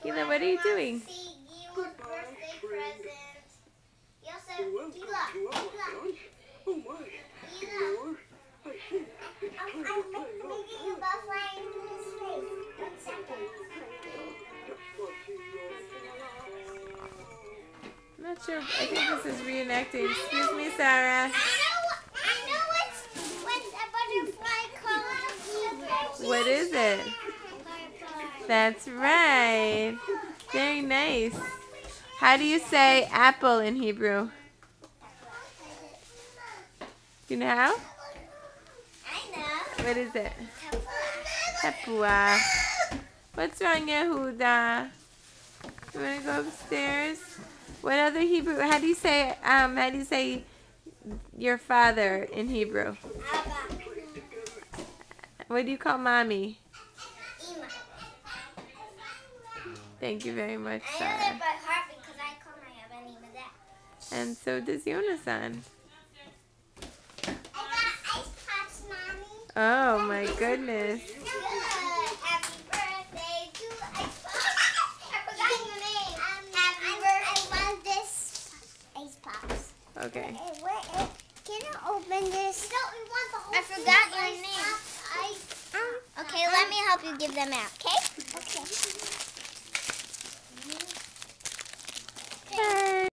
Keela, what are you doing? Birthday present. You also, Keela. Oh my. I'm making you butterfly into his face. 1 second. I'm not sure. I think this is reenacting. Excuse me, Sarah. I know what's a butterfly called. What is it? That's right. Very nice. How do you say apple in Hebrew? Do you know how? I know. What is it? Tapua. What's wrong, Yehuda? You wanna go upstairs? What other Hebrew? How do you say your father in Hebrew? Abba. What do you call mommy? Ima. Thank you very much, I know Sarah. that by heart because I call my Abba and Ima that. And so does Yonasan. I got ice pops, Mommy. Oh my goodness. Good. Happy birthday to Ice Pops. I forgot your name. Happy birthday. I want this Ice Pops. Okay. Can you open this? No, we want the whole I forgot your name. Okay, let me help you give them out, okay? Okay.